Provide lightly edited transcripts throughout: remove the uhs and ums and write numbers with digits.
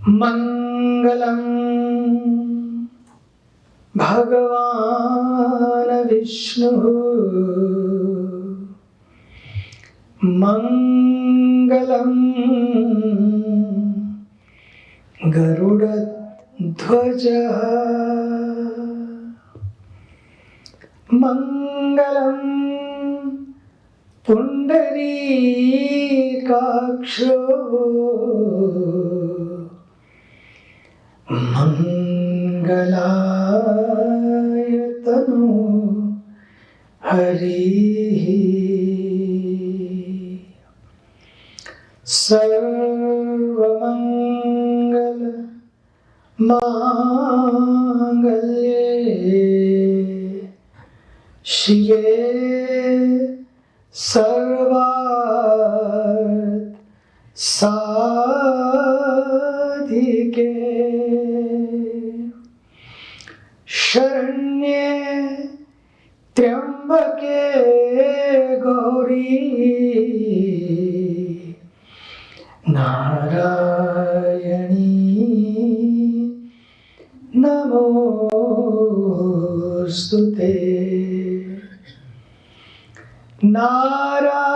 Mangalam Bhagavan Vishnu Mangalam Garuda Dhwaja Mangalam Pundarikaksho Mangalayatanu Harihi Sarvamangala Mangalye Shive Sarvat Sadhike Sharanye Triambake Gauri Narayani Namostute Narayani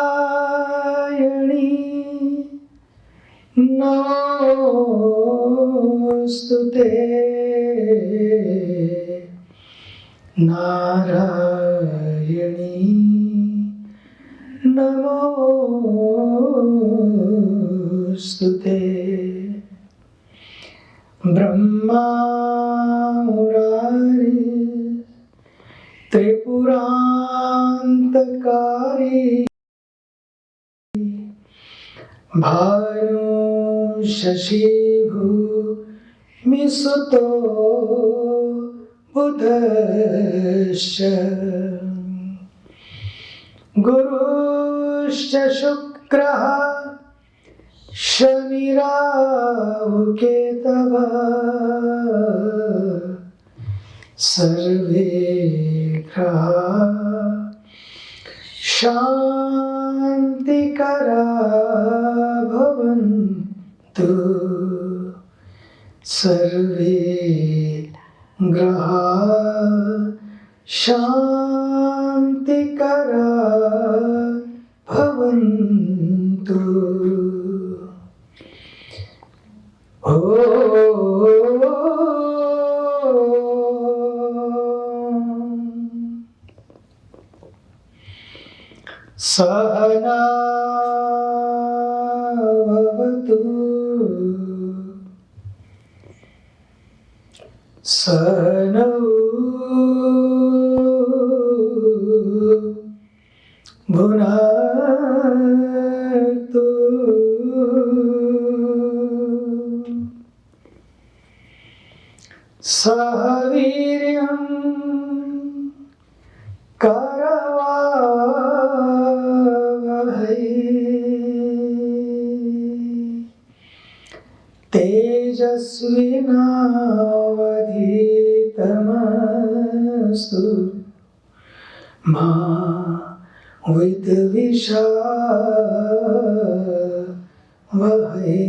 Namostute Narayani Namostute Brahma Murari Tripurantakari Bhanu Shashibhu Misuto Buddhasya Gurusya Shukraha Shanirahu Ketava Sarve Graha Shantikara Bhavantu Sarve Graha Shantikara Bhavantu Sahana Bhavatu Sahanau Bhunatu Sahaviryam Karavavahai Tejasvinavadhitamastu Ma Vidvishavahai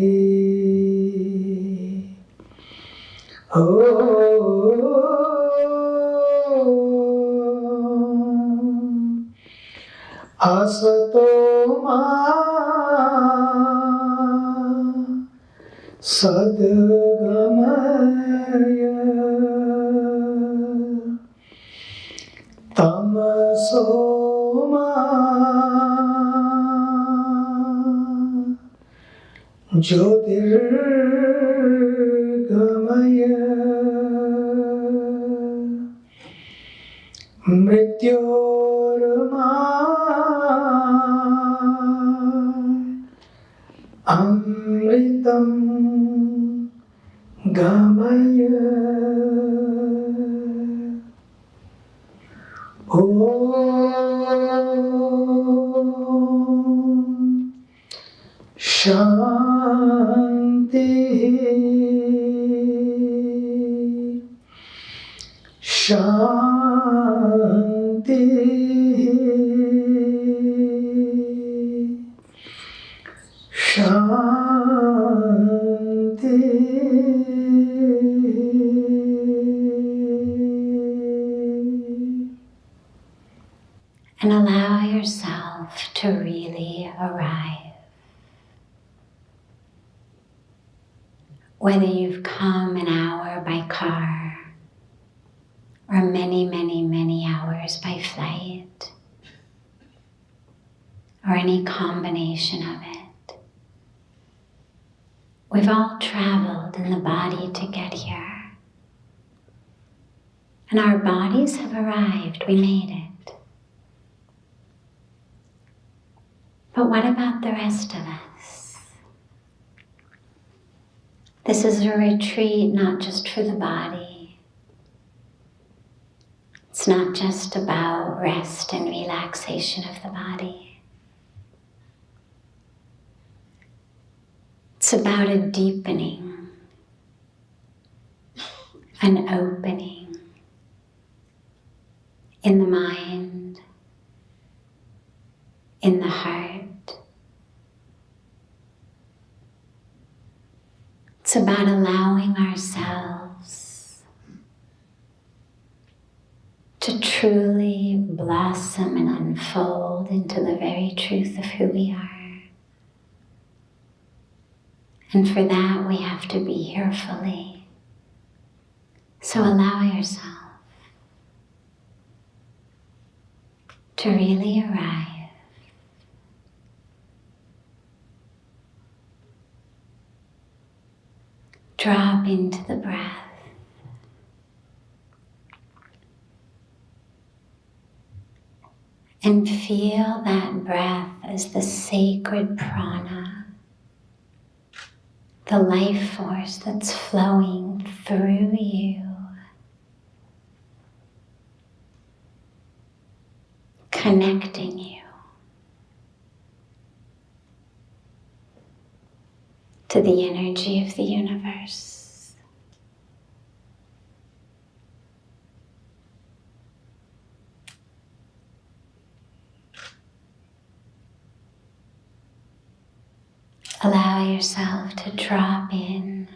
Asato ma sadgamaya Tamaso ma Jyotirgamaya Mrityorma Amritam Gamaya Om Shanti Shanti Shanti yourself to really arrive. Whether you've come an hour by car or many, many, many hours by flight, or any combination of it, we've all traveled in the body to get here. And our bodies have arrived, we made it. But what about the rest of us? This is a retreat not just for the body. It's not just about rest and relaxation of the body. It's about a deepening, an opening in the mind, in the heart. It's about allowing ourselves to truly blossom and unfold into the very truth of who we are. And for that, we have to be here fully. So allow yourself to really arrive. Drop into the breath. And feel that breath as the sacred prana, the life force that's flowing through you, connecting you to the energy of the universe. Allow yourself to drop in.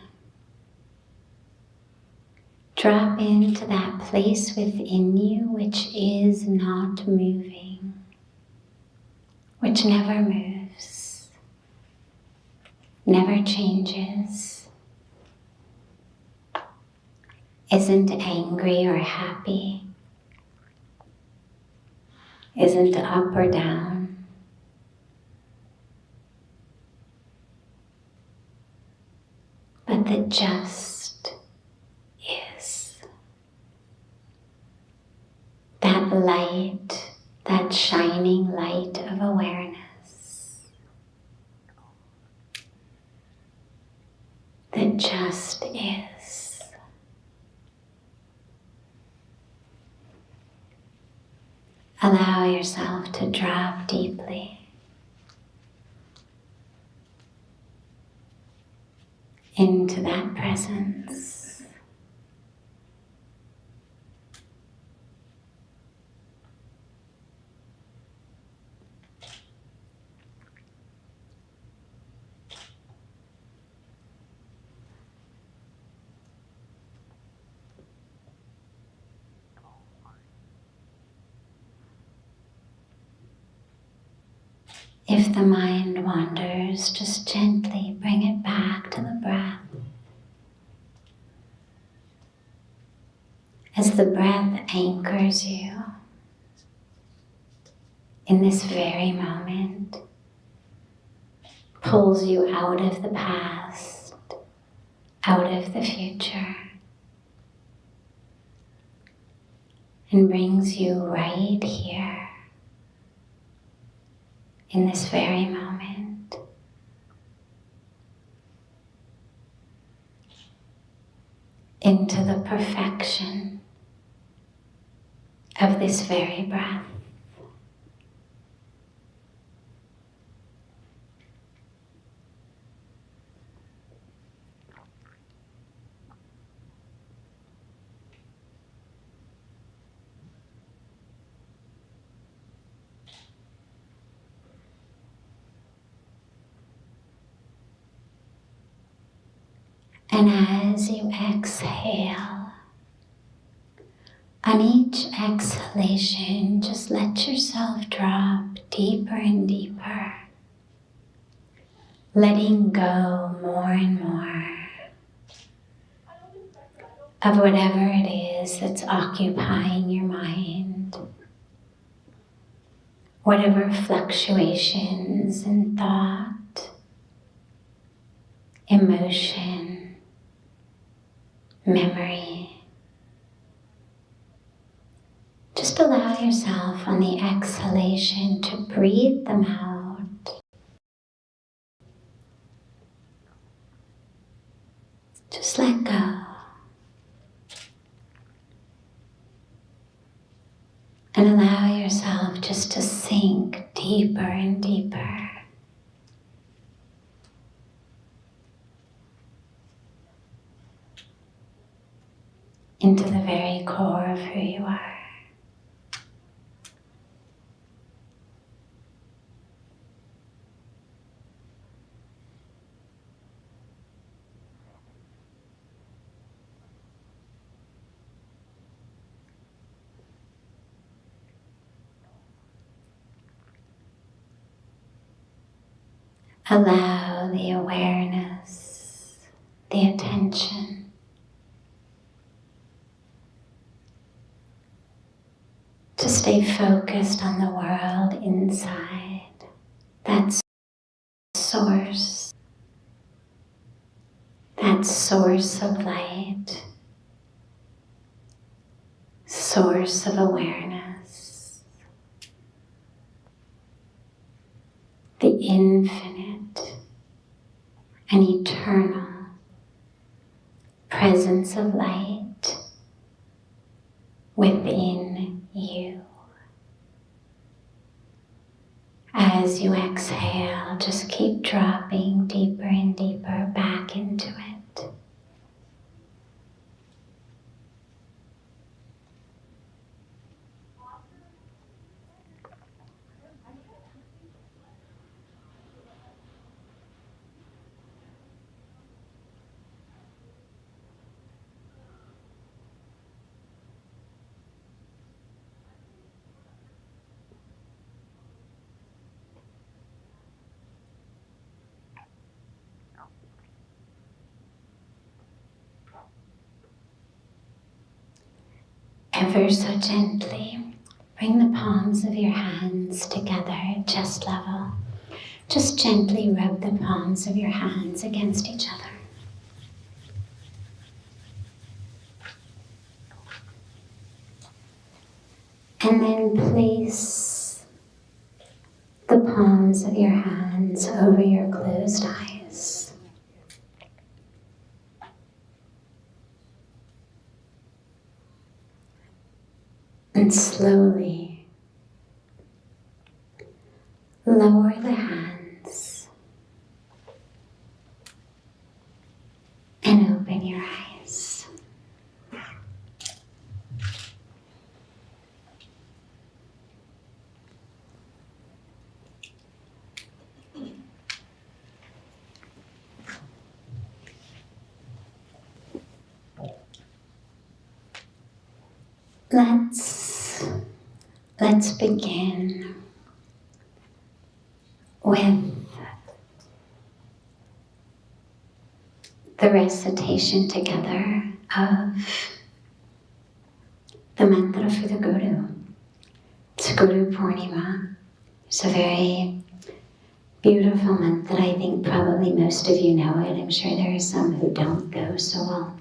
Drop into that place within you which is not moving, which never moves, never changes, isn't angry or happy, isn't up or down, but that just is. That light, that shining light of awareness that just is. Allow yourself to drop deeply into that presence. If the mind wanders, just gently bring it back to the breath. As the breath anchors you in this very moment, pulls you out of the past, out of the future, and brings you right here in this very moment. Into the perfection of this very breath. And as you exhale, On each exhalation, just let yourself drop deeper and deeper, letting go more and more of whatever it is that's occupying your mind, whatever fluctuations in thought, emotion, memory. Just allow yourself on the exhalation to breathe them out. Just let go. And allow yourself just to sink deeper and deeper into the very core of who you are. Allow the awareness, the attention to stay focused on the world inside, that source of light, source of awareness, the infinite and eternal presence of light within you. As you exhale, just keep dropping deeper and deeper back into it. Ever so gently, bring the palms of your hands together at chest level. Just gently rub the palms of your hands against each other. And then place the palms of your hands over your closed eyes. And slowly lower the hands and open your eyes. Let's begin with the recitation together of the mantra for the Guru. It's Guru Purnima. It's a very beautiful mantra. I think probably most of you know it. I'm sure there are some who don't though, so I'll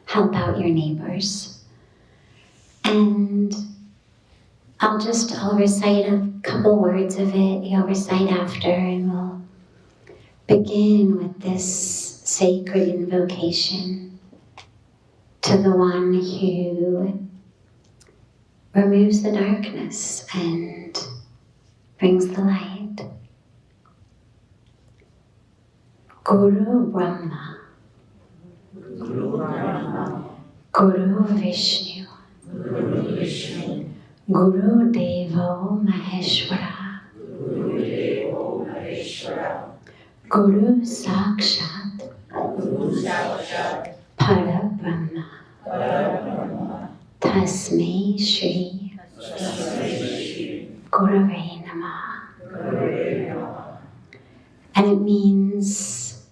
help out your neighbors. And I'll recite a couple words of it, you'll recite after, and we'll begin with this sacred invocation to the one who removes the darkness and brings the light. Guru Brahma, Guru Vishnu, Guru Devo Maheshwara, Guru Sakshat, Para Brahma, Tasmai Shri Gurave Namaha. And it means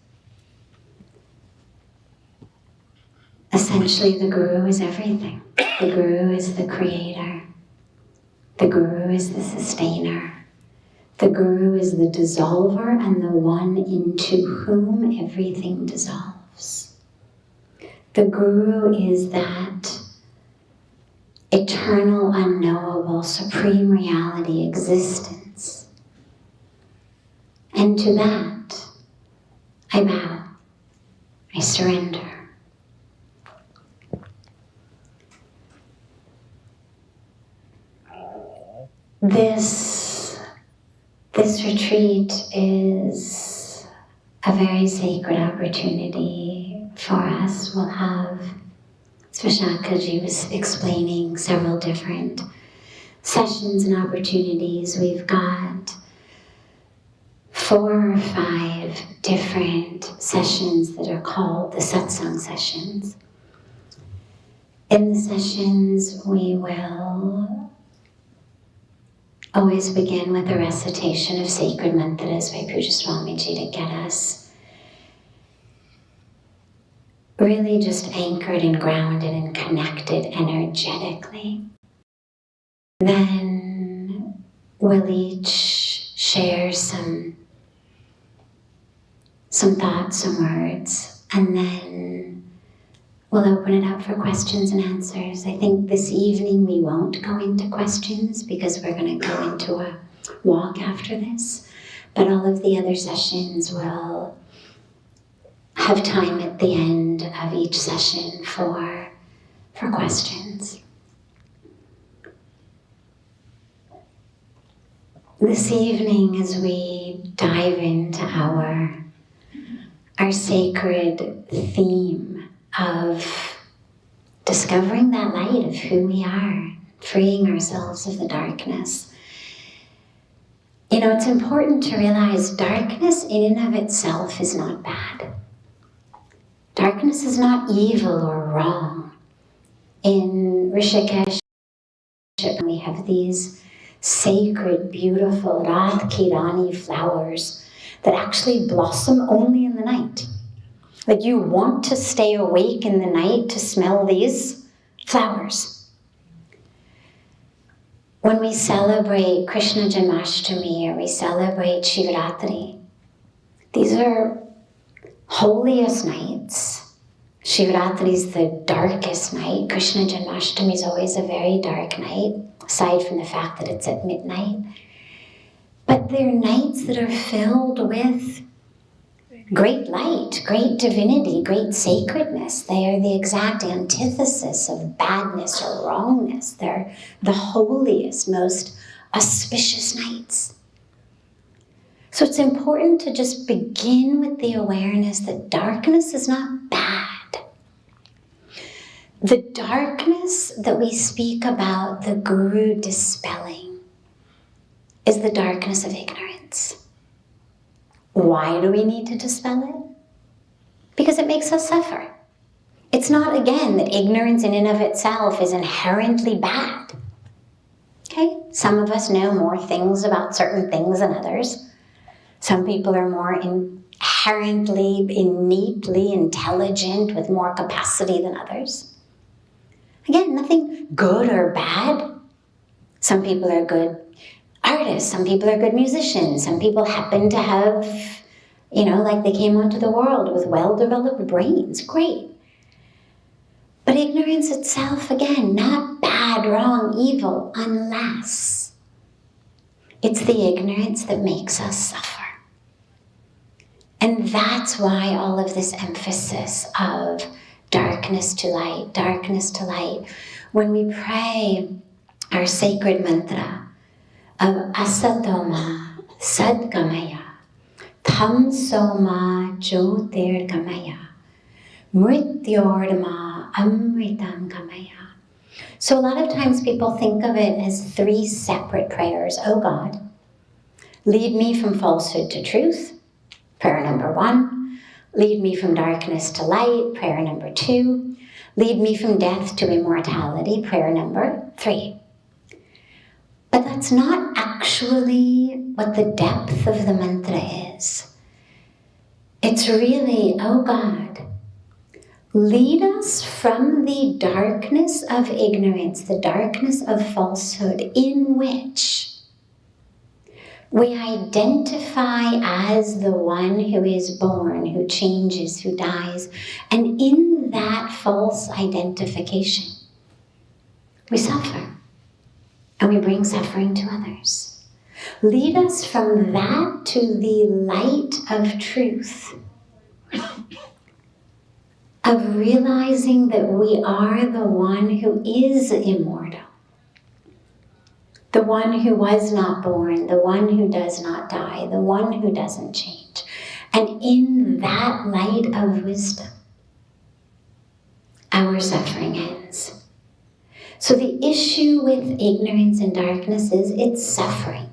essentially the Guru is everything. The Guru is the creator. The Guru is the sustainer. The Guru is the dissolver and the one into whom everything dissolves. The Guru is that eternal, unknowable, supreme reality, existence. And to that, I bow, I surrender. This retreat is a very sacred opportunity for us. We'll have, as Vishakaji was explaining, several different sessions and opportunities. We've got 4 or 5 different sessions that are called the satsang sessions. In the sessions, we will always begin with a recitation of sacred mantras by Pujya Swamiji to get us really just anchored and grounded and connected energetically. Then we'll each share some thoughts, some words, and then we'll open it up for questions and answers. I think this evening we won't go into questions because we're going to go into a walk after this. But all of the other sessions will have time at the end of each session for questions. This evening, as we dive into our sacred theme of discovering that light of who we are, freeing ourselves of the darkness. You know, it's important to realize darkness in and of itself is not bad. Darkness is not evil or wrong. In Rishikesh, we have these sacred, beautiful Radh Kirani flowers that actually blossom only in the night. Like you want to stay awake in the night to smell these flowers. When we celebrate Krishna Janmashtami or we celebrate Shivaratri, these are holiest nights. Shivaratri is the darkest night. Krishna Janmashtami is always a very dark night, aside from the fact that it's at midnight. But they're nights that are filled with great light, great divinity, great sacredness. They are the exact antithesis of badness or wrongness. They're the holiest, most auspicious nights. So it's important to just begin with the awareness that darkness is not bad. The darkness that we speak about the Guru dispelling is the darkness of ignorance. Why do we need to dispel it? Because it makes us suffer. It's not, again, that ignorance in and of itself is inherently bad. Okay? Some of us know more things about certain things than others. Some people are more inherently, innately intelligent with more capacity than others. Again, nothing good or bad. Some people are good artists, some people are good musicians, some people happen to have, like they came onto the world with well-developed brains. Great. But ignorance itself, again, not bad, wrong, evil, unless it's the ignorance that makes us suffer. And that's why all of this emphasis of darkness to light, darkness to light. When we pray our sacred mantra of asadoma sadgamaya, tamsoma jyotirgamaya, mrityorma amritam gamaya. So a lot of times people think of it as 3 separate prayers. Oh God, lead me from falsehood to truth, prayer number 1. Lead me from darkness to light, prayer number 2. Lead me from death to immortality, prayer number 3. But that's not actually what the depth of the mantra is. It's really, oh God, lead us from the darkness of ignorance, the darkness of falsehood, in which we identify as the one who is born, who changes, who dies. And in that false identification, we suffer. And we bring suffering to others. Lead us from that to the light of truth, of realizing that we are the one who is immortal, the one who was not born, the one who does not die, the one who doesn't change. And in that light of wisdom, our suffering ends. So the issue with ignorance and darkness is it's suffering.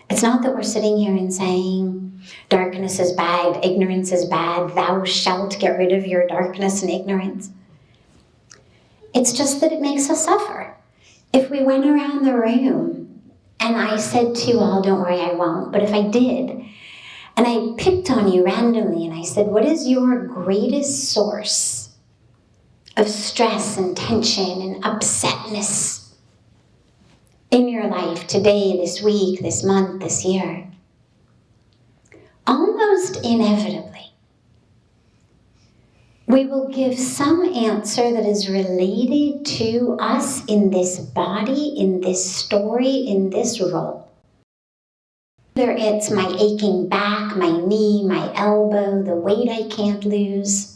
It's not that we're sitting here and saying, darkness is bad, ignorance is bad, thou shalt get rid of your darkness and ignorance. It's just that it makes us suffer. If we went around the room and I said to you all, don't worry, I won't, but if I did, and I picked on you randomly and I said, what is your greatest source of stress and tension and upsetness in your life today, this week, this month, this year? Almost inevitably, we will give some answer that is related to us in this body, in this story, in this role. Whether it's my aching back, my knee, my elbow, the weight I can't lose,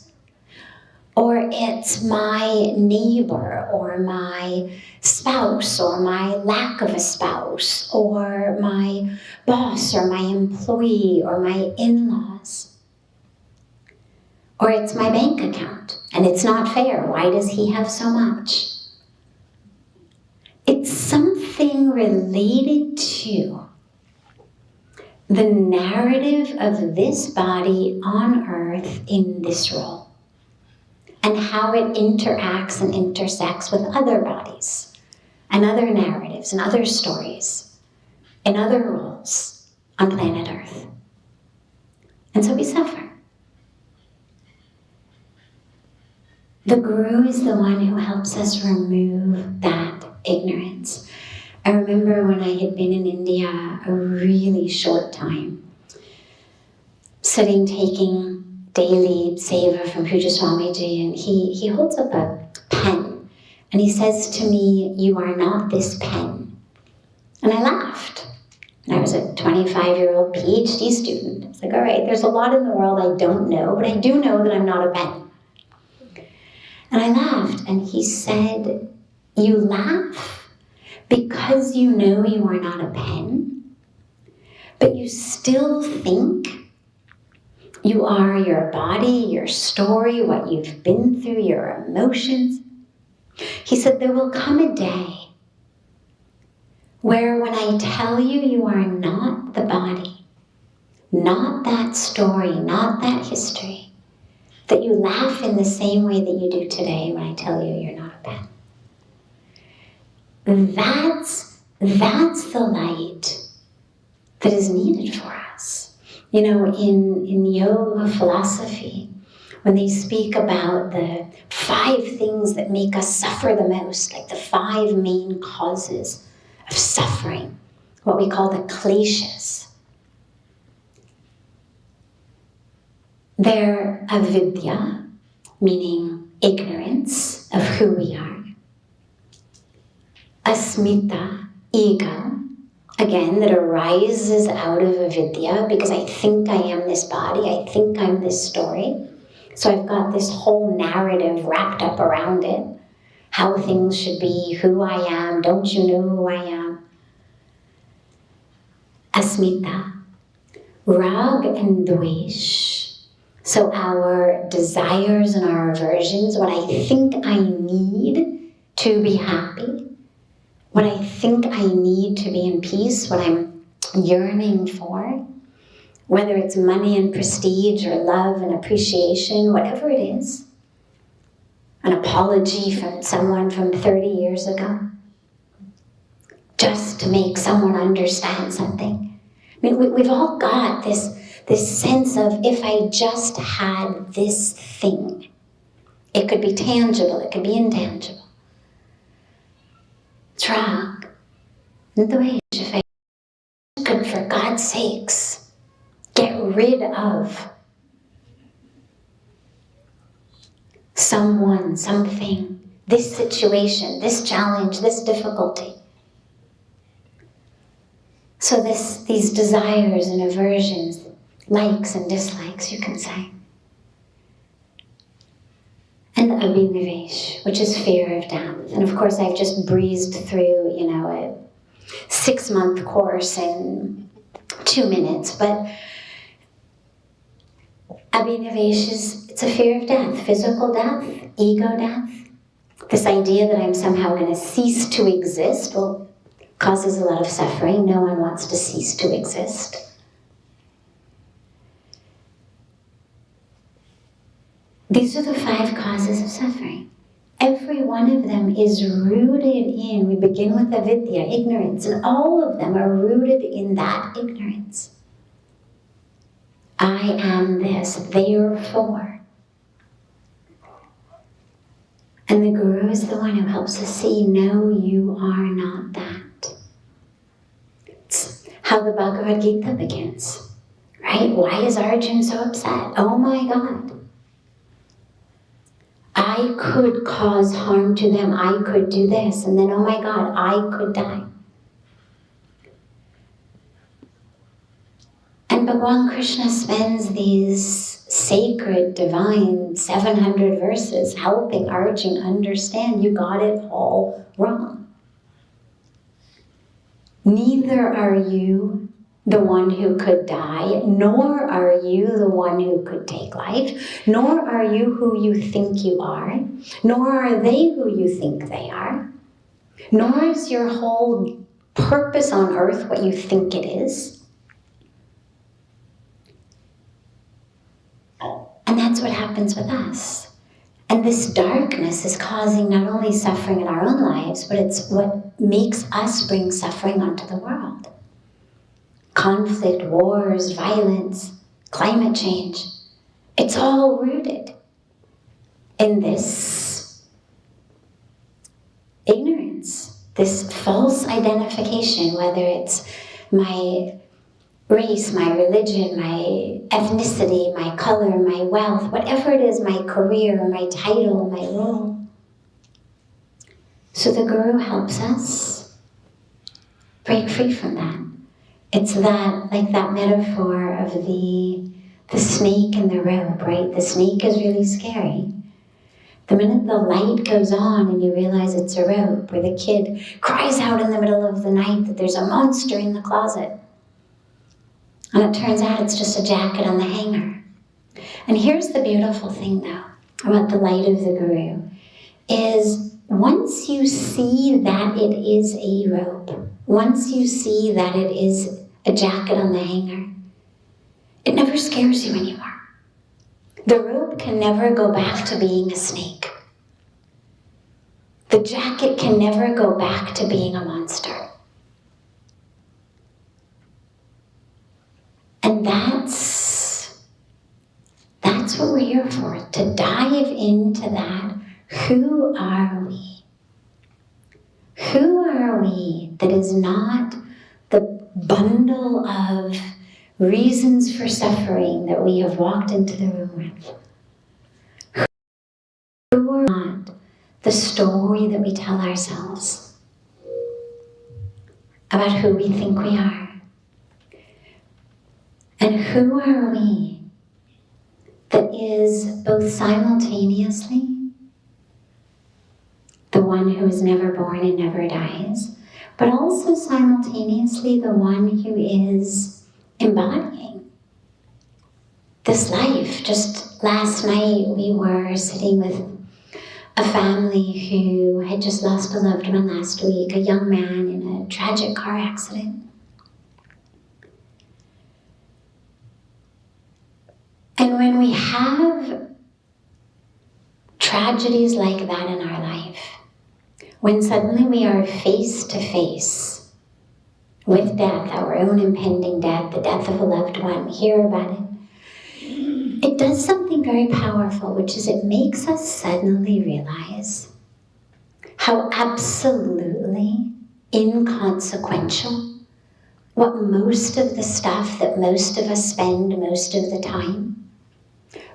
or it's my neighbor, or my spouse, or my lack of a spouse, or my boss, or my employee, or my in-laws. Or it's my bank account, and it's not fair. Why does he have so much? It's something related to the narrative of this body on earth in this role, and how it interacts and intersects with other bodies, and other narratives, and other stories, and other roles on planet Earth. And so we suffer. The Guru is the one who helps us remove that ignorance. I remember when I had been in India a really short time, sitting, taking daily seva from Pujya Swamiji, and he holds up a pen, and he says to me, you are not this pen. And I laughed. And I was a 25-year-old PhD student. I was like, all right, there's a lot in the world I don't know, but I do know that I'm not a pen. And I laughed, and he said, you laugh because you know you are not a pen, but you still think you are your body, your story, what you've been through, your emotions. He said, there will come a day where when I tell you you are not the body, not that story, not that history, that you laugh in the same way that you do today when I tell you you're not a pen. That's the light that is needed for us. You know, in yoga philosophy, when they speak about the 5 things that make us suffer the most, like the 5 main causes of suffering, what we call the kleshas, they're avidya, meaning ignorance of who we are, asmita, ego, again, that arises out of avidya, because I think I am this body, I think I'm this story. So I've got this whole narrative wrapped up around it, how things should be, who I am, don't you know who I am? Asmita, rag and dvesh. So our desires and our aversions, what I think I need to be happy, what I think I need to be in peace, what I'm yearning for, whether it's money and prestige or love and appreciation, whatever it is, an apology from someone from 30 years ago, just to make someone understand something. I mean, we've all got this sense of, if I just had this thing, it could be tangible, it could be intangible. It's wrong. Isn't the way if I could, for God's sakes, get rid of someone, something, this situation, this challenge, this difficulty. So these desires and aversions, likes and dislikes, you can say. And the abhinivesh, which is fear of death. And of course, I've just breezed through, a 6-month course in 2 minutes, but abhinivesh it's a fear of death, physical death, ego death. This idea that I'm somehow going to cease to exist, well, causes a lot of suffering. No one wants to cease to exist. These are the 5 causes of suffering. Every one of them is rooted in, we begin with avidya, ignorance, and all of them are rooted in that ignorance. I am this, therefore. And the Guru is the one who helps us see, no, you are not that. It's how the Bhagavad Gita begins, right? Why is Arjuna so upset? Oh my God. I could cause harm to them. I could do this. And then, oh my God, I could die. And Bhagavan Krishna spends these sacred, divine 700 verses helping Arjuna understand, you got it all wrong. Neither are you the one who could die, nor are you the one who could take life, nor are you who you think you are, nor are they who you think they are, nor is your whole purpose on earth what you think it is. And that's what happens with us. And this darkness is causing not only suffering in our own lives, but it's what makes us bring suffering onto the world. Conflict, wars, violence, climate change. It's all rooted in this ignorance, this false identification, whether it's my race, my religion, my ethnicity, my color, my wealth, whatever it is, my career, my title, my role. So the Guru helps us break free from that. It's that, like that metaphor of the snake and the rope, right? The snake is really scary. The minute the light goes on and you realize it's a rope, or the kid cries out in the middle of the night that there's a monster in the closet, and it turns out it's just a jacket on the hanger. And here's the beautiful thing, though, about the light of the Guru, is once you see that it is a rope, once you see that it is a jacket on the hanger, it never scares you anymore. The rope can never go back to being a snake. The jacket can never go back to being a monster. And that's what we're here for, to dive into that. Who are we? Who are we that is not the bundle of reasons for suffering that we have walked into the room with? Who are not the story that we tell ourselves about who we think we are? And who are we that is both simultaneously the one who is never born and never dies, but also simultaneously the one who is embodying this life? Just last night we were sitting with a family who had just lost a loved one last week, a young man in a tragic car accident. And when we have tragedies like that in our life, when suddenly we are face to face with death, our own impending death, the death of a loved one, we hear about it, it does something very powerful, which is it makes us suddenly realize how absolutely inconsequential what most of the stuff that most of us spend most of the time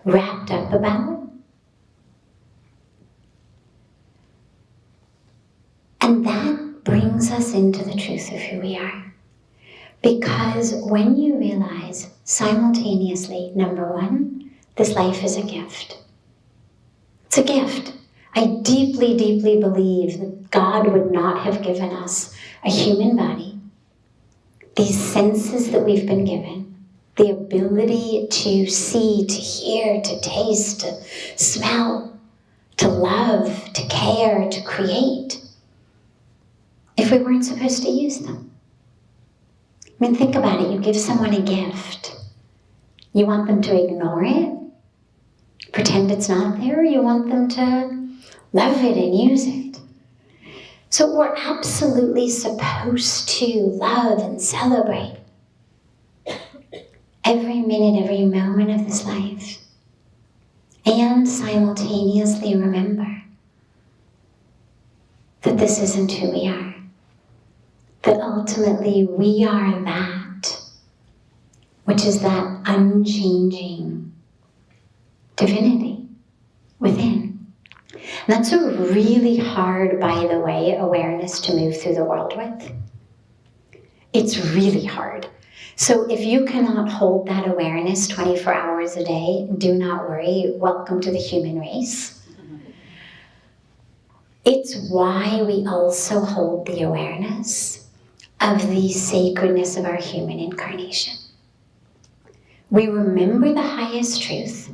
wrapped up about. And that brings us into the truth of who we are. Because when you realize simultaneously, number one, this life is a gift. It's a gift. I deeply, deeply believe that God would not have given us a human body, these senses that we've been given, the ability to see, to hear, to taste, to smell, to love, to care, to create, if we weren't supposed to use them. I mean, think about it. You give someone a gift. You want them to ignore it, pretend it's not there, or you want them to love it and use it. So we're absolutely supposed to love and celebrate every minute, every moment of this life. And simultaneously remember that this isn't who we are. That ultimately we are that, which is that unchanging divinity within. And that's a really hard, by the way, awareness to move through the world with. It's really hard. So if you cannot hold that awareness 24 hours a day, do not worry. Welcome to the human race. It's why we also hold the awareness of the sacredness of our human incarnation. We remember the highest truth,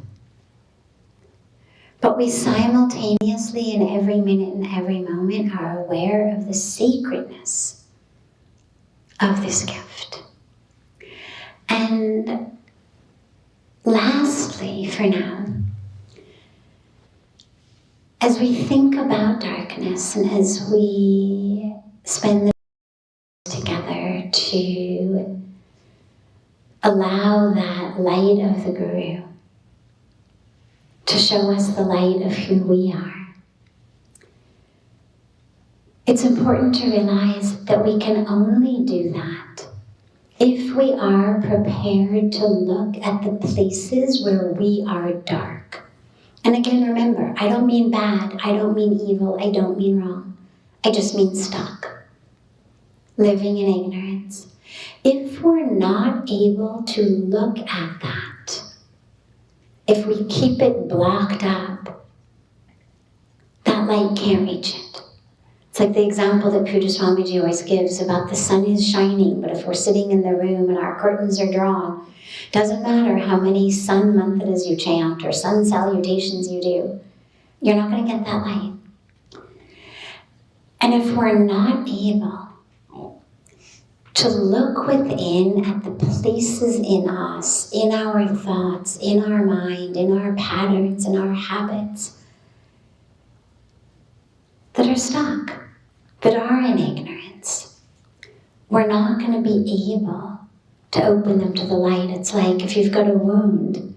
but we simultaneously, in every minute and every moment, are aware of the sacredness of this gift. And lastly, for now, as we think about darkness and as we spend the together to allow that light of the Guru to show us the light of who we are, it's important to realize that we can only do that if we are prepared to look at the places where we are dark. And again, remember, I don't mean bad, I don't mean evil, I don't mean wrong. I just mean stuck, living in ignorance. If we're not able to look at that, if we keep it blocked up, that light can't reach it. It's like the example that Swamiji always gives about the sun is shining, but if we're sitting in the room and our curtains are drawn, doesn't matter how many sun mantras you chant or sun salutations you do, you're not going to get that light. And if we're not able to look within at the places in us, in our thoughts, in our mind, in our patterns, in our habits that are stuck, that are in ignorance, we're not going to be able to open them to the light. It's like if you've got a wound,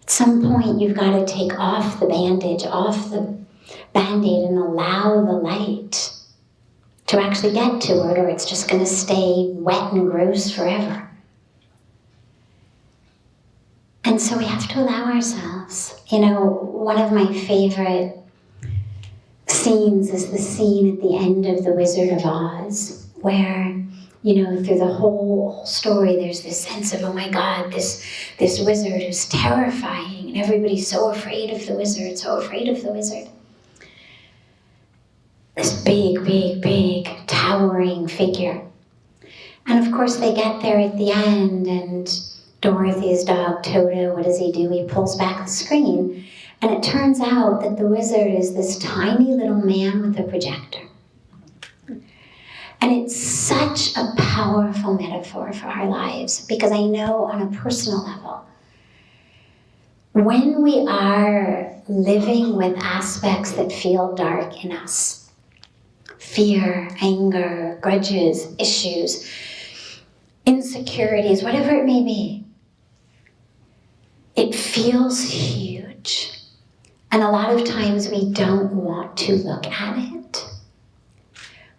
at some point you've got to take off the bandage, off the Band-Aid, and allow the light to actually get to it, or it's just going to stay wet and gross forever. And so we have to allow ourselves. You know, one of my favorite scenes is the scene at the end of The Wizard of Oz, where, you know, through the whole story, there's this sense of, oh my God, this wizard who's terrifying, and everybody's so afraid of the wizard, so afraid of the wizard. This big, big, big, towering figure. And of course they get there at the end, and Dorothy's dog, Toto, what does he do? He pulls back the screen, and it turns out that the wizard is this tiny little man with a projector. And it's such a powerful metaphor for our lives, because I know on a personal level, when we are living with aspects that feel dark in us, fear, anger, grudges, issues, insecurities, whatever it may be, it feels huge. And a lot of times we don't want to look at it.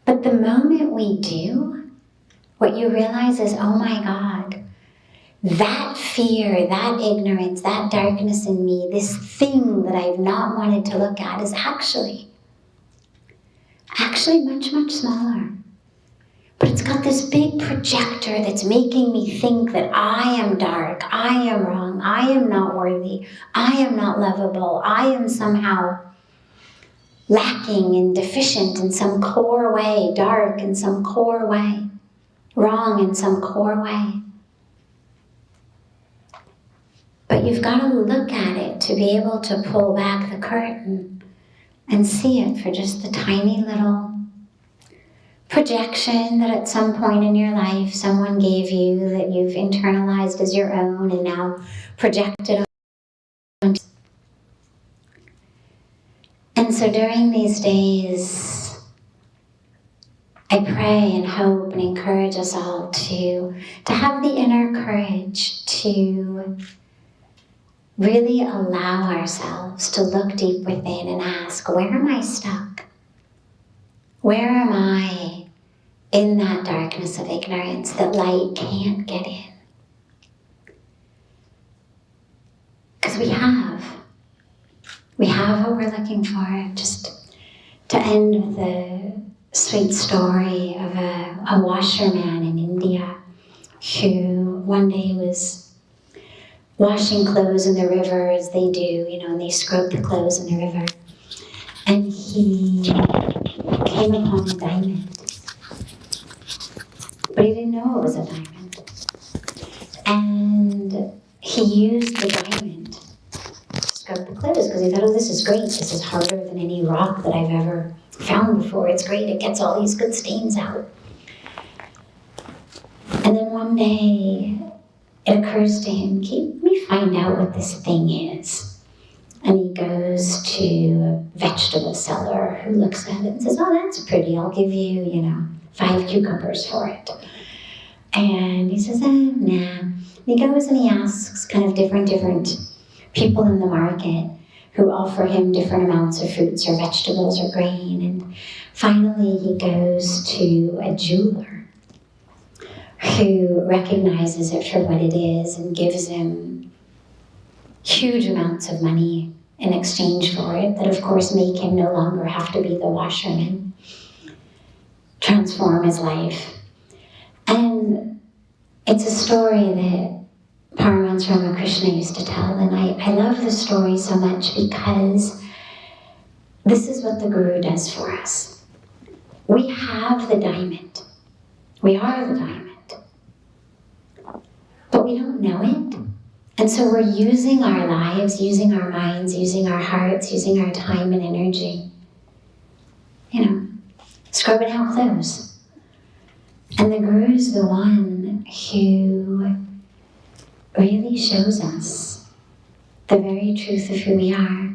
But the moment we do, what you realize is, oh my God, that fear, that ignorance, that darkness in me, this thing that I've not wanted to look at is actually much, much smaller. But it's got this big projector that's making me think that I am dark, I am wrong, I am not worthy, I am not lovable, I am somehow lacking and deficient in some core way, dark in some core way, wrong in some core way. But you've got to look at it to be able to pull back the curtain and see it for just the tiny little projection that at some point in your life someone gave you that you've internalized as your own and now projected on. And so during these days, I pray and hope and encourage us all to have the inner courage to really allow ourselves to look deep within and ask, where am I stuck? Where am I in that darkness of ignorance that light can't get in? Because we have what we're looking for. Just to end with a sweet story of a washerman in India who one day was washing clothes in the river as they do, and they scrub the clothes in the river. And he came upon a diamond. But he didn't know it was a diamond. And he used the diamond to scrub the clothes because he thought, oh, this is great. This is harder than any rock that I've ever found before. It's great. It gets all these good stains out. And then one day, it occurs to him, let me find out what this thing is. And he goes to a vegetable seller who looks at it and says, oh, that's pretty. I'll give you, 5 cucumbers for it. And he says, nah. And he goes and he asks kind of different people in the market who offer him different amounts of fruits or vegetables or grain. And finally he goes to a jeweler who recognizes it for what it is and gives him huge amounts of money in exchange for it that of course make him no longer have to be the washerman, transform his life. And it's a story that Paramahansa Ramakrishna used to tell, and I love the story so much because this is what the Guru does for us. We have the diamond. We are the diamond. But we don't know it. And so we're using our lives, using our minds, using our hearts, using our time and energy, scrubbing out clothes. And the Guru's the one who really shows us the very truth of who we are.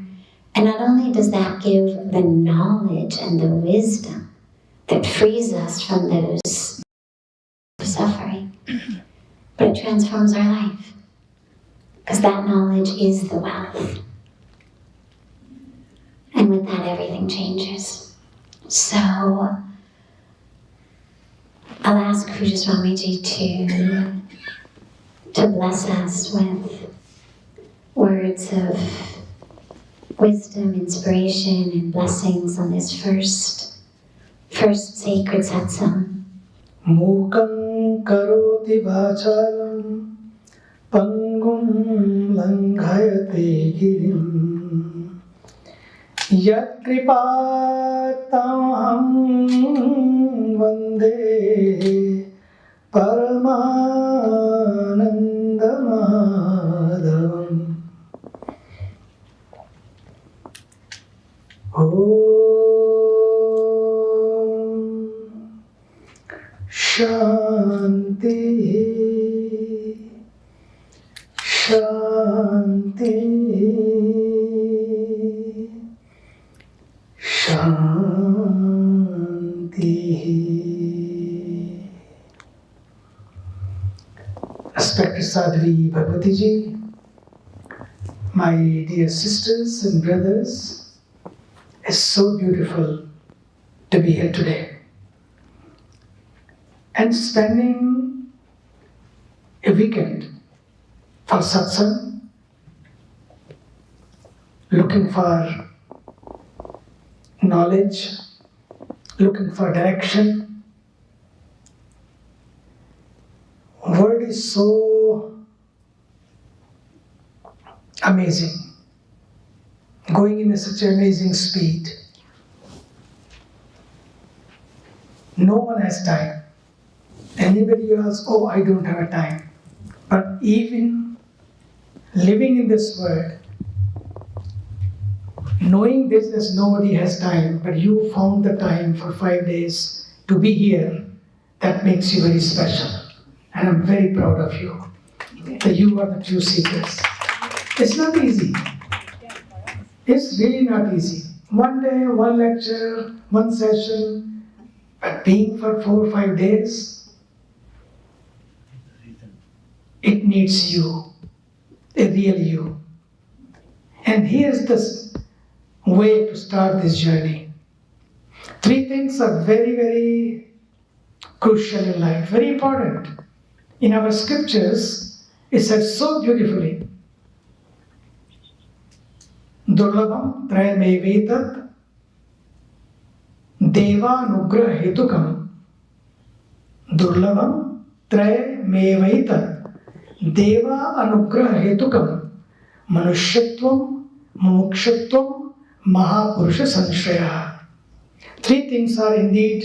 And not only does that give the knowledge and the wisdom that frees us from those suffering, but it transforms our life. Because that knowledge is the wealth. And with that, everything changes. So, I'll ask Pujya Swamiji to bless us with words of wisdom, inspiration, and blessings on this first sacred satsang. Mukam karoti vachalam pangum langhayate girim yat kripatamaham vande Paramanandamadhavam. Om Shanti Shanti, Shanti. Respected Sadhvi Bhagwati ji, my dear sisters and brothers, it's so beautiful to be here today and spending a weekend for satsang, looking for knowledge, looking for direction. World is so amazing, going in such an amazing speed. No one has time. Anybody else, oh, I don't have a time. But even living in this world, knowing this as nobody has time, but you found the time for 5 days to be here, that makes you very special. And I'm very proud of you, that you are the true seekers. It's not easy. It's really not easy. One day, one lecture, one session, but being for 4 or 5 days, it needs you, a real you. And here's the way to start this journey. 3 things are very, very crucial in life, very important. In our scriptures, it says so beautifully, Durlabham Trayamevetat Deva Nugraha Hetukam. Durlabham Trayamevetat Deva Anugraha Hetukam Manushyatvam Mumukshatvam Mahapurusha Sanshaya. 3 things are indeed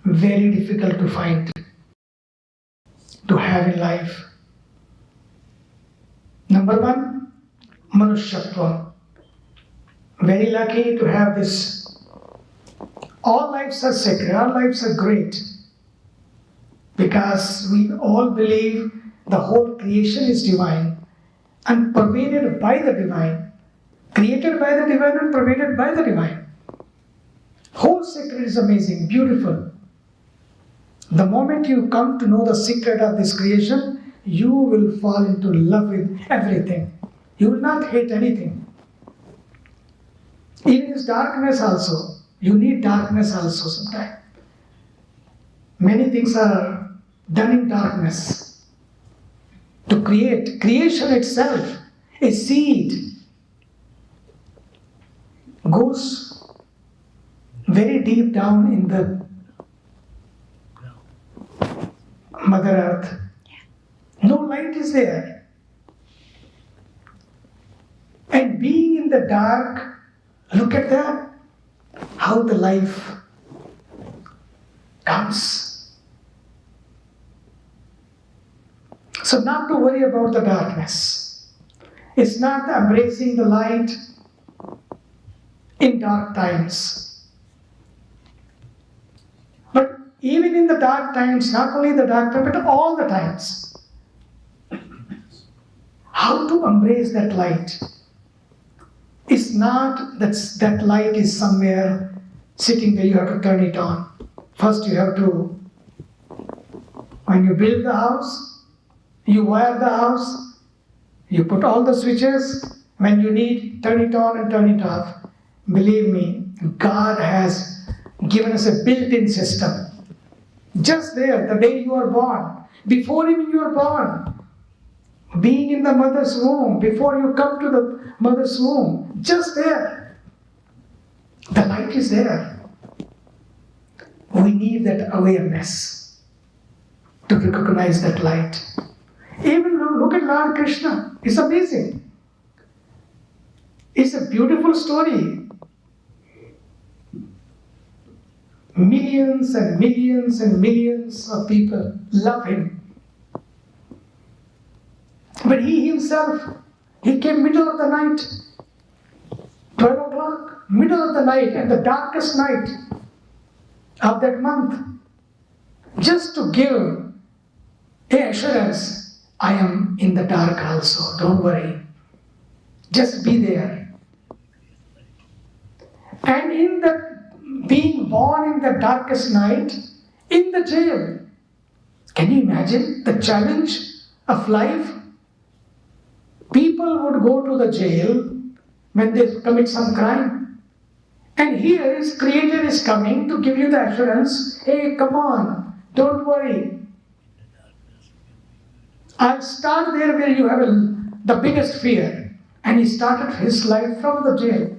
very difficult to find, to have in life. Number 1, Manushyatvam. Very lucky to have this. All lives are sacred, all lives are great, because we all believe the whole creation is divine and pervaded by the divine, created by the divine and pervaded by the divine. Whole secret is amazing, beautiful. The moment you come to know the secret of this creation, you will fall into love with everything. You will not hate anything. Even this darkness also. You need darkness also sometimes. Many things are done in darkness. To create. Creation itself, a seed, goes very deep down in the Mother Earth. No light is there. And being in the dark, look at that, how the life comes. So not to worry about the darkness. It's not embracing the light in dark times. But even in the dark times, not only the dark time, but all the times, how to embrace that light? It's not that light is somewhere sitting there, you have to turn it on. First you have to, when you build the house, you wire the house, you put all the switches, when you need, turn it on and turn it off. Believe me, God has given us a built-in system. Just there, the day you are born, before even you are born, being in the mother's womb, before you come to the mother's womb, just there, the light is there. We need that awareness to recognize that light. Even look at Lord Krishna, it's amazing. It's a beautiful story. Millions and millions and millions of people love him. But he himself, he came middle of the night, 12 o'clock, middle of the night, and the darkest night of that month, just to give a assurance I am in the dark also, don't worry. Just be there. And in the being born in the darkest night, in the jail, can you imagine the challenge of life? People would go to the jail when they commit some crime. And here his Creator is coming to give you the assurance, hey, come on, don't worry. I'll start there where you have the biggest fear. And he started his life from the jail.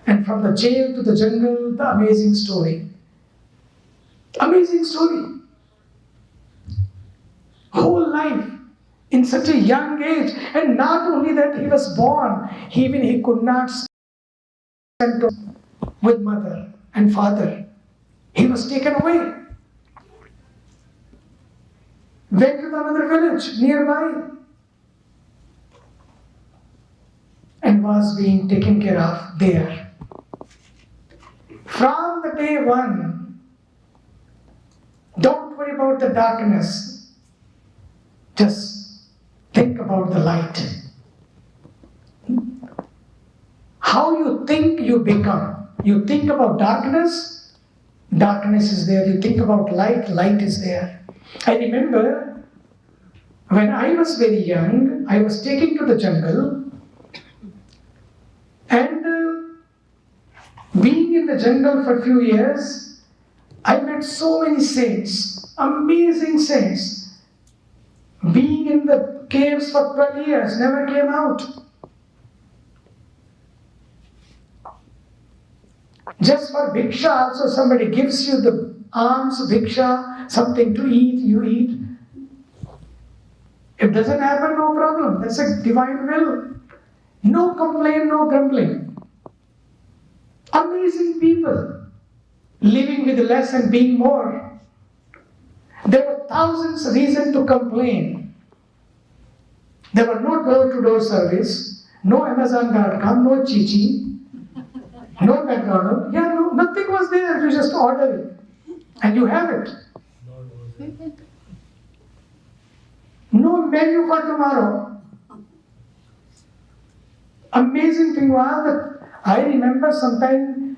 And from the jail to the jungle, the amazing story. Amazing story. Whole life in such a young age. And not only that, he was born, even he could not stand with mother and father. He was taken away. Went to another village nearby and was being taken care of there. From the day one, don't worry about the darkness. Just think about the light. How you think, you become. You think about darkness, darkness is there. You think about light, light is there. I remember when I was very young, I was taken to the jungle, and being in the jungle for a few years, I met so many saints, amazing saints. Being in the caves for 12 years, never came out. Just for bhiksha, also somebody gives you the alms, bhiksha, something to eat, you eat. If it doesn't happen, no problem. That's a divine will. No complaint, no grumbling. Amazing people, living with less and being more. There were thousands of reasons to complain. There were no door-to-door service, no Amazon.com, no Chichi, no McDonald's. Yeah, no, nothing was there. You just order it and you have it. No menu for tomorrow. Amazing thing was that I remember sometimes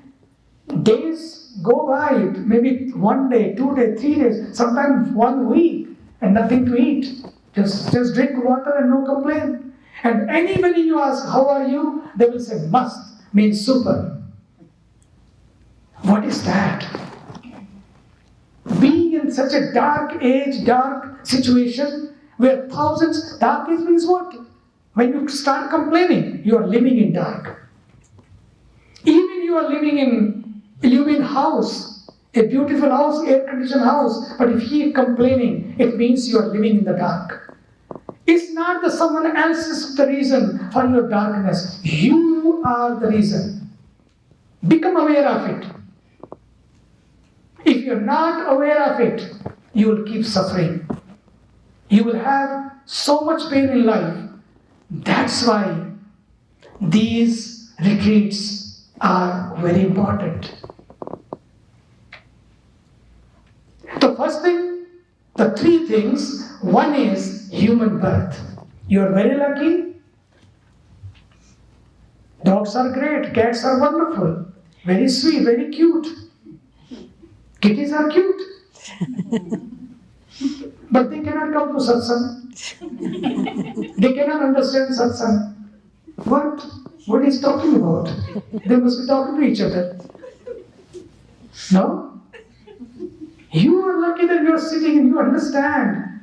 days go by, maybe 1 day, 2 days, 3 days, sometimes 1 week, and nothing to eat. Just drink water and no complaint. And anybody you ask, how are you? They will say, must, means super. What is that? Being in such a dark age, dark situation, where thousands, dark age means what? When you start complaining, you are living in dark. Even you are living in illuminated house, a beautiful house, air-conditioned house, but if you are complaining, it means you are living in the dark. It's not that someone else is the reason for your darkness. You are the reason. Become aware of it. If you're not aware of it, you will keep suffering. You will have so much pain in life. That's why these retreats are very important. The first thing, the 3 things, one is human birth. You are very lucky. Dogs are great, cats are wonderful, very sweet, very cute. Kitties are cute. But they cannot come to satsang. They cannot understand satsang. What is talking about? They must be talking to each other. No? You are lucky that you are sitting and you understand.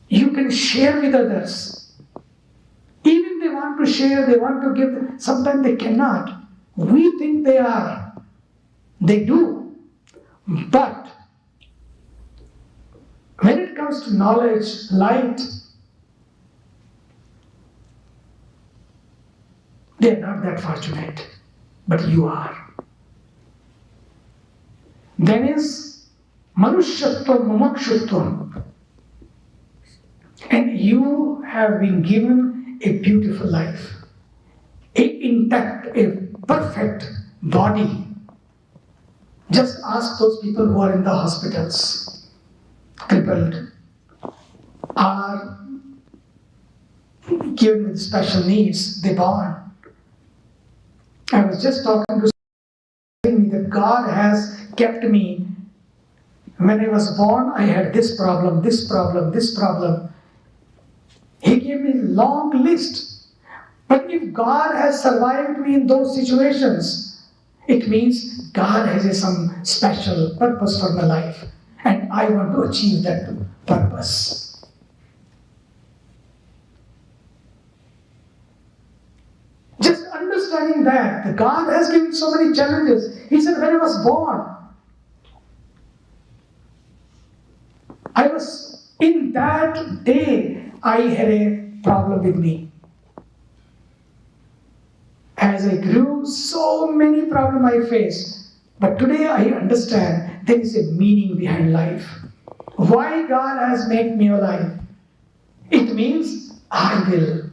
You can share with others. Even they want to share, they want to give, sometimes they cannot. We think they are. They do. But when it comes to knowledge, light, they are not that fortunate, but you are. Then is Manushyattvam Mumukshutvam. And you have been given a beautiful life, a intact, a perfect body. Just ask those people who are in the hospitals, crippled. are given with special needs, they born. I was just talking to saying that God has kept me. When I was born, I had this problem, this problem, this problem. He gave me a long list. But if God has survived me in those situations, it means God has some special purpose for my life. And I want to achieve that purpose. Just understanding that God has given so many challenges. He said, when I was born, in that day, I had a problem with me. As I grew, so many problems I faced. But today I understand there is a meaning behind life. Why God has made me alive? It means I will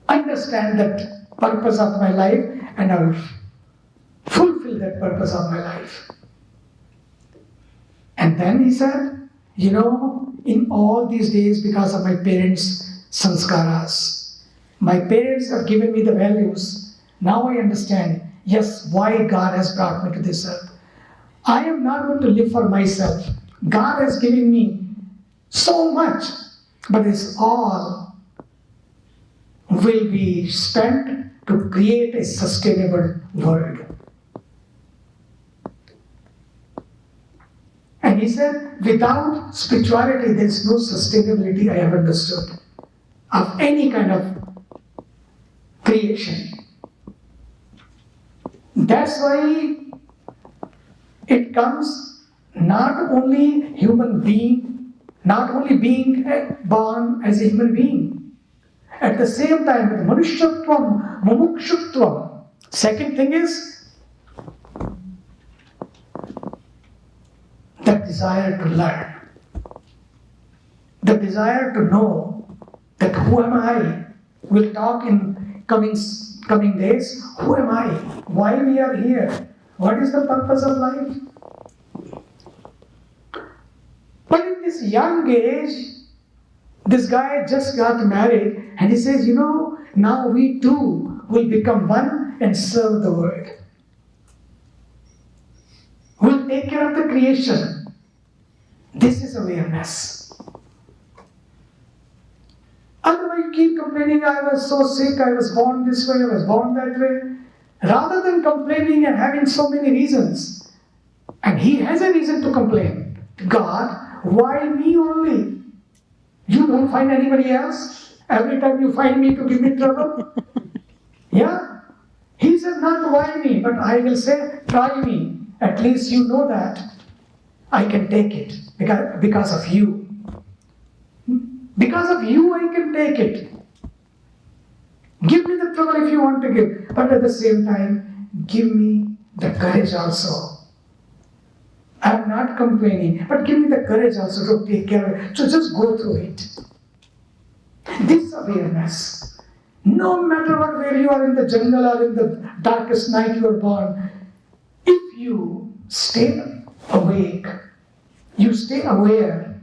understand that purpose of my life and I will fulfill that purpose of my life. And then he said, in all these days, because of my parents' sanskaras, my parents have given me the values. Now I understand, yes, why God has brought me to this earth. I am not going to live for myself. God has given me so much, but it's all will be spent to create a sustainable world. And he said, without spirituality, there is no sustainability, I have understood, of any kind of creation. That's why it comes not only not only being born as a human being. At the same time, manushyatvam, mumukshutvam. Second thing is, the desire to learn, the desire to know that who am I? We'll talk in coming days. Who am I? Why we are here? What is the purpose of life? But in this young age, this guy just got married and he says, now we too will become one and serve the world. We'll take care of the creation. This is awareness. Otherwise, you keep complaining, I was so sick, I was born this way, I was born that way. Rather than complaining and having so many reasons, and he has a reason to complain. God, why me only? You don't find anybody else? Every time you find me to give me trouble? Yeah? He said, not why me, but I will say, try me. At least you know that I can take it because of you. Because of you, I can take it. Give me the trouble if you want to give, but at the same time, give me the courage also. I'm not complaining, but give me the courage also to take care of it. So just go through it. This awareness, no matter what, where you are in the jungle or in the darkest night you are born, if you stay awake, you stay aware,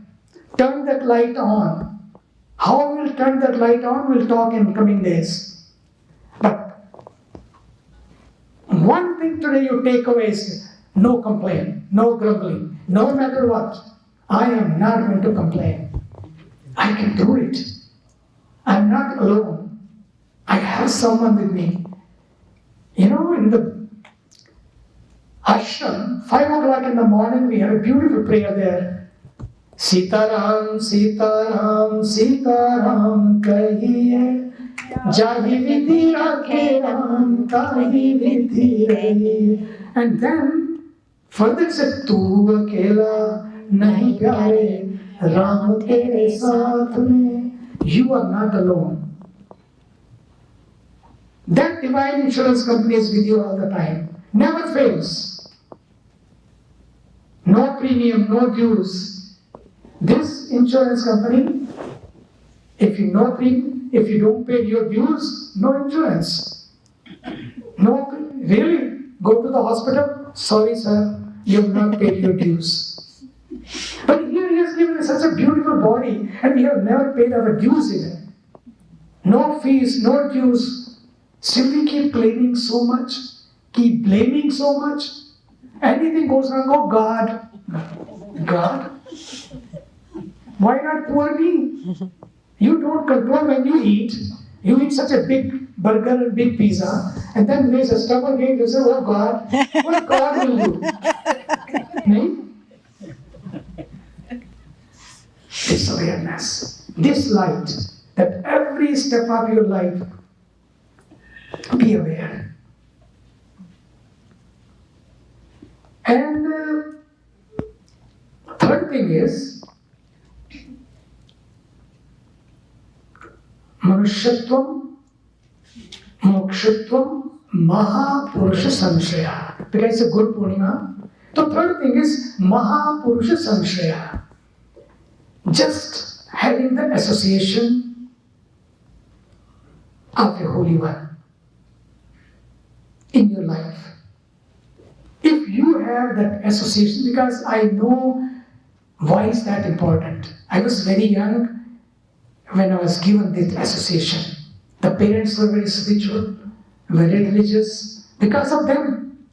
turn that light on. How we will turn that light on, we'll talk in coming days. But one thing today you take away is no complaint, no grumbling, no matter what. I am not going to complain. I can do it. I'm not alone. I have someone with me. In the ashram, 5 o'clock in the morning, we have a beautiful prayer there. Sitaram, Sitaram, Sitaram, kahiye, jahi vidhi rakhe Ram, kahi vidhi rahiye. And then, further it said, Tu akela nahi pyare, Ram tere saath mein. You are not alone. That divine insurance company is with you all the time. Never fails. No premium, no dues. This insurance company, if you don't pay your dues, no insurance. No, really, go to the hospital. Sorry, sir, you have not paid your dues. But here he has given us such a beautiful body and we have never paid our dues even. No fees, no dues. Still we keep claiming so much, keep blaming so much. Anything goes wrong, oh God. God? Why not poor me? You don't control when you eat. You eat such a big burger and big pizza, and then there's a stomach ache, you say, oh God, what God will do? No? This awareness, this light, that every step of your life, be aware. And third thing is, Manushyatvam, Mokshatvam, Mahapurusha Samshaya. Because it's a Guru Purnima. The third thing is Mahapurusha Samshaya. Just having the association of a Holy One in your life. If you have that association, because I know why is that important. I was very young when I was given this association. The parents were very spiritual, very religious. Because of them,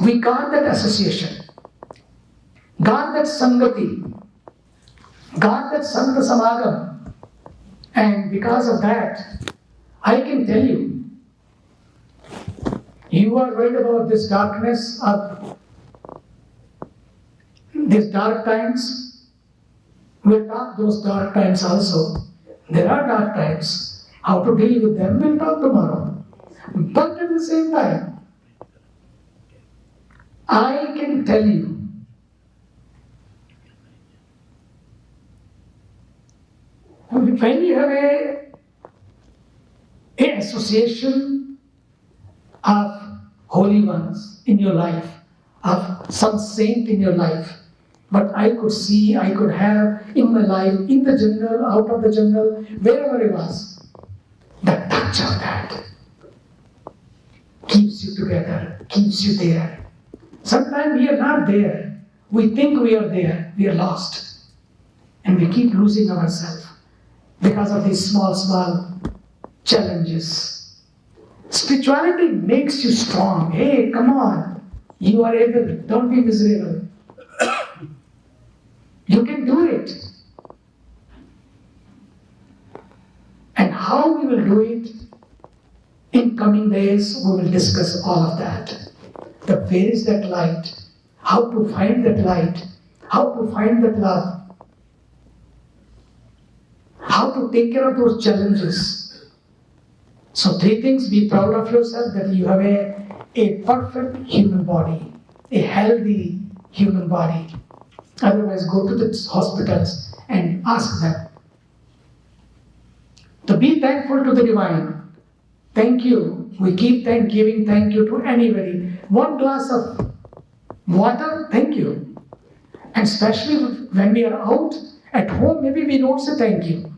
we got that association, got that Sangati, got that Sangha Samagam. And because of that, I can tell you, you are worried about this darkness of these dark times. We'll talk those dark times also. There are dark times. How to deal with them, we'll talk tomorrow. But at the same time, I can tell you, when you have an association of holy ones in your life, of some saint in your life, but I could see, I could have in my life, in the jungle, out of the jungle, wherever I was, the touch of that keeps you together, keeps you there. Sometimes we are not there. We think we are there, we are lost. And we keep losing ourselves because of these small challenges. Spirituality makes you strong. Hey, come on. You are able. Don't be miserable. You can do it. And how we will do it, in coming days, we will discuss all of that. Where is that light? How to find that light? How to find that love? How to take care of those challenges? So 3 things, be proud of yourself that you have a perfect human body, a healthy human body. Otherwise, go to the hospitals and ask them. To be thankful to the Divine. Thank you. We keep giving thank you to anybody. 1 glass of water, thank you. And especially when we are out, at home, maybe we don't say thank you.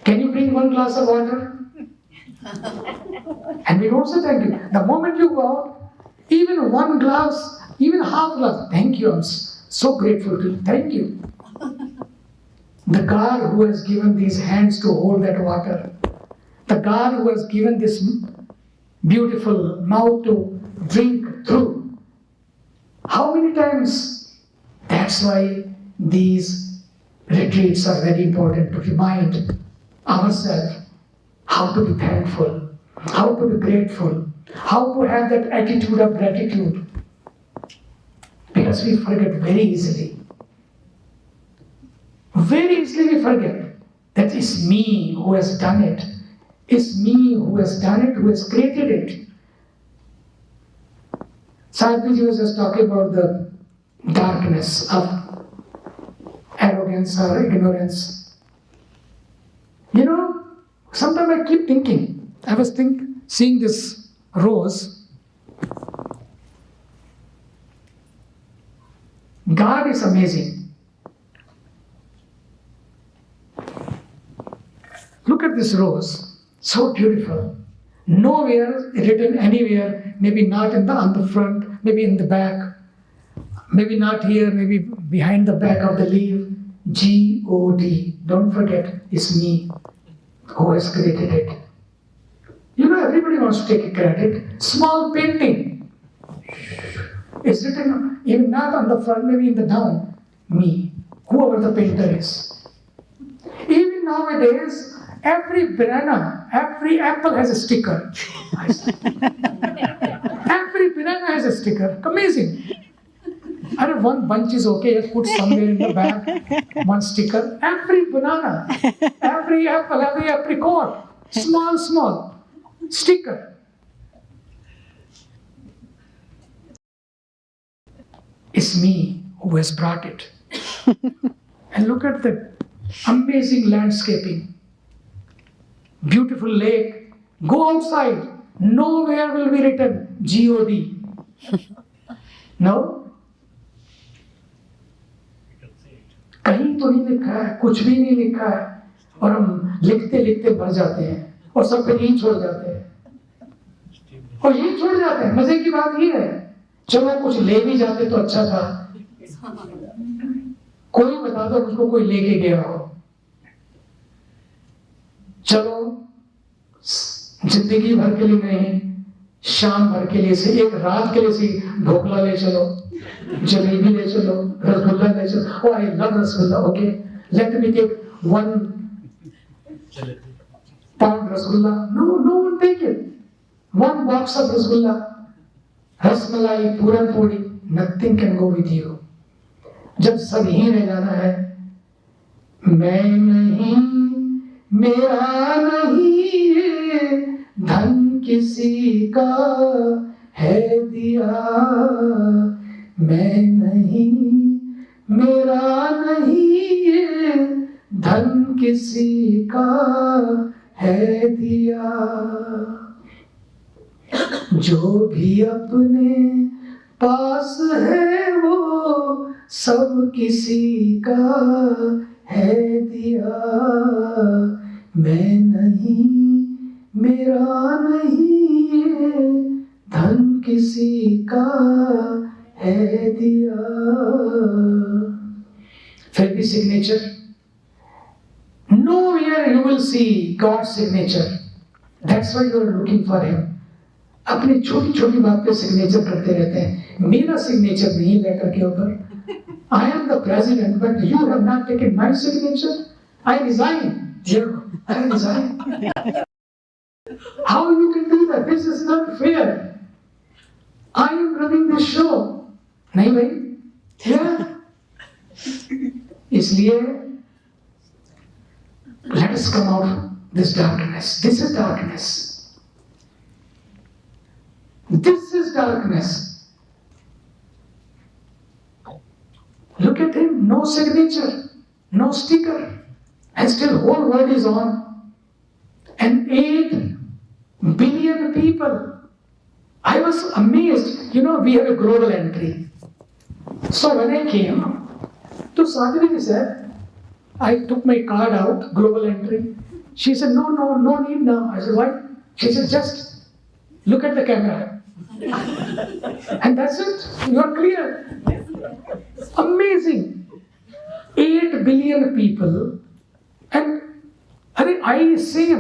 Can you bring 1 glass of water? And we don't say thank you. The moment you go out, even 1 glass, even half glass, thank you. I'm so grateful to you. Thank you. The God who has given these hands to hold that water, the God who has given this beautiful mouth to drink through. How many times? That's why these retreats are very important, to remind ourselves how to be thankful, how to be grateful, how to have that attitude of gratitude. Because we forget very easily. Very easily we forget that it's me who has done it. It's me who has done it, who has created it. Sadhviji was just talking about the darkness of arrogance or ignorance. You know, sometimes I keep thinking, I was seeing this rose. God is amazing. Look at this rose, so beautiful. Nowhere written anywhere, maybe not on the front, maybe in the back, maybe not here, maybe behind the back of the leaf. G-O-D. Don't forget, it's me who has created it. You know, everybody wants to take credit. Small painting. It's written, even not on the front, maybe in the down. Me. Whoever the painter is. Even nowadays, every banana, every apple has a sticker. Every banana has a sticker. Amazing. And one bunch is okay, just put somewhere in the bag, one sticker. Every banana, every apple, every apricot, small sticker. It's me who has brought it. And look at the amazing landscaping. Beautiful lake. Go outside. Nowhere will be written G-O-D. No? कहीं तो नहीं लिखा है, कुछ भी नहीं लिखा है, और हम लिखते लिखते भर जाते हैं और सब फिर यही छोड़ जाते हैं और यही छोड़ जाते हैं। मजे की बात ये है, चलो कुछ ले भी जाते तो अच्छा था, कोई बता दो मुझको कोई लेके गया हो। चलो जिंदगी भर के लिए नहीं, शाम भर के लिए से, एक रात के लिए से ढोकला ले चलो, जलेबी ले चलो, रसगुल्ला ले चलो। Oh, I love rasgulla. Okay, let me take 1 pound rasgulla. No one take it. 1 box of rasgulla, rasmalai, puran puri. Nothing can go with you. जब सब ही रह जाना है, मैं नहीं, मेरा नहीं, धन किसी का है दिया। मैं नहीं, मेरा नहीं, धन किसी का है दिया। जो भी अपने पास है वो सब किसी का है दिया। मैं नहीं, मेरा नहीं, धन किसी का है दिया। फिर भी signature, nowhere you will see God's signature. That's why you are looking for him. अपनी छोटी छोटी बात पे सिग्नेचर करते रहते हैं। मेरा सिग्नेचर नहीं लेटर के ऊपर। I am the president, but you have not taken my signature. I resign. Dear, I resign. How you can do that? This is not fair. I am running this show. नहीं भाई, क्या? इसलिए let us come out of this darkness. This is darkness. This is darkness. Look at him, no signature, no sticker, and still whole world is on. And 8 billion people. I was amazed. You know, we have a global entry. So when I came, to Sadhvi said, I took my card out, global entry. She said, no need now. I said, why? She said, just look at the camera. And that's it. You are clear. Amazing. 8 billion people. And I see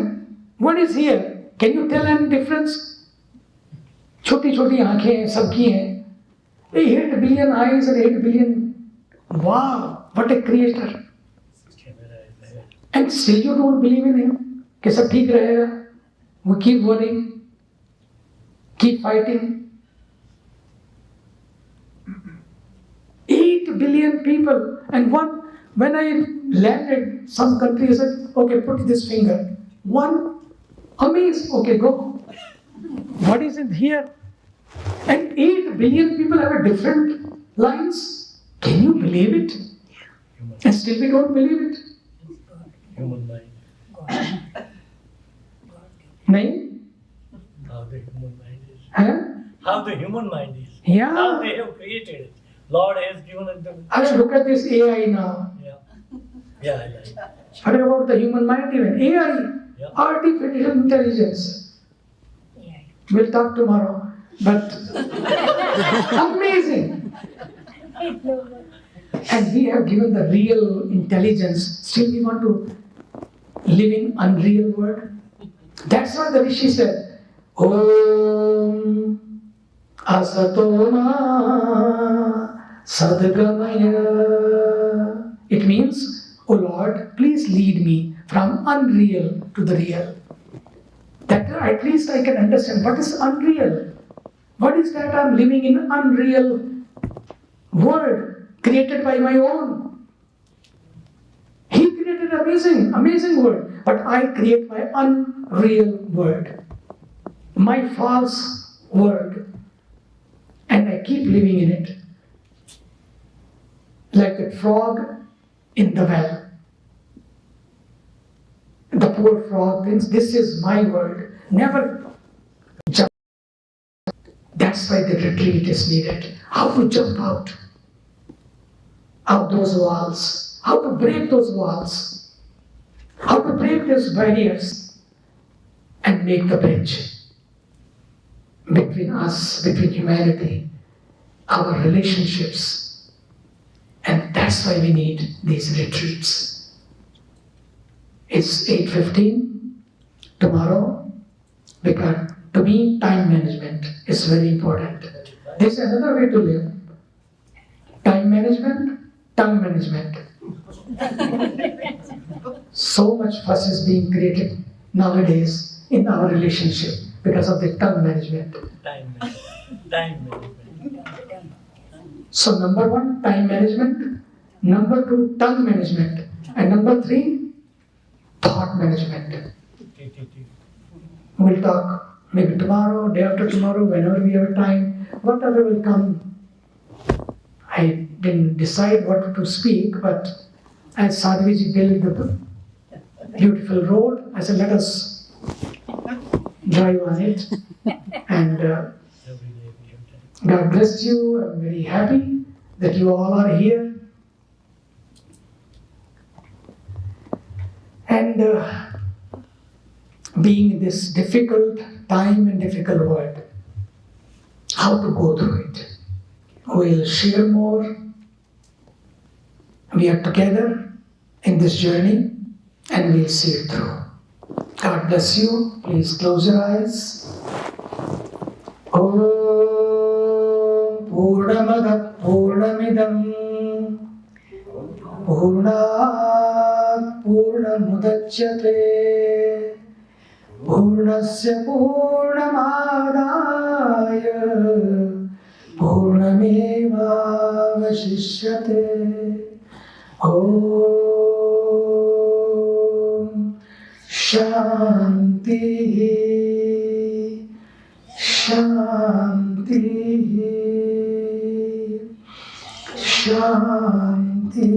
what is here? Can you tell any difference? छोटी छोटी आंखें सबकी हैं, 8 billion eyes and 8 billion. Wow, what a creator. And still you don't believe in him कि सब ठीक रहेगा. We keep worrying, keep fighting. 8 billion people. And when I landed, some country said, okay, put this finger. One, amazed, okay, go. What is it here? And 8 billion people have a different lines. Can you believe it? And still we don't believe it. Human mind. Nahin? How the human mind is. Huh? How the human mind is. Yeah. How they have created it. Lord has given it them. Let's look at this AI now. Yeah. Forget about the human mind even. AI, artificial intelligence. We'll talk tomorrow. But amazing. And we have given the real intelligence, still we want to live in unreal world. That's why the Rishi said, Om Asatoma Sadgamaya. It means, O Lord, please lead me from unreal to the real. That at least I can understand what is unreal. What is that I'm living in unreal world created by my own? He created amazing world, but I create my unreal world, my false world, and I keep living in it. Like a frog in the well. The poor frog thinks this is my world. Never jump. That's why the retreat is needed. How to jump out of those walls. How to break those walls. How to break those barriers and make the bridge between us, between humanity, our relationships. And that's why we need these retreats. It's 8:15 tomorrow, because to me time management is very important. There's another way to live. Time management, tongue management. So much fuss is being created nowadays in our relationship because of the tongue management. Time management. So number 1, time management. Number 2, tongue management. And number 3, thought management. We'll talk maybe tomorrow, day after tomorrow, whenever we have time, whatever will come. I didn't decide what to speak, but as Sadhviji built the beautiful road, I said, let us drive on it. And God bless you. I'm very happy that you all are here. And being in this difficult time and difficult world, how to go through it. We'll share more. We are together in this journey and we'll see it through. God bless you. Please close your eyes. Om Purnamada Purnamidam Purnat Purnamudachyate Purnasya Purnamadaya Purnameva Vashishyate. Om Shanti Shanti Shanti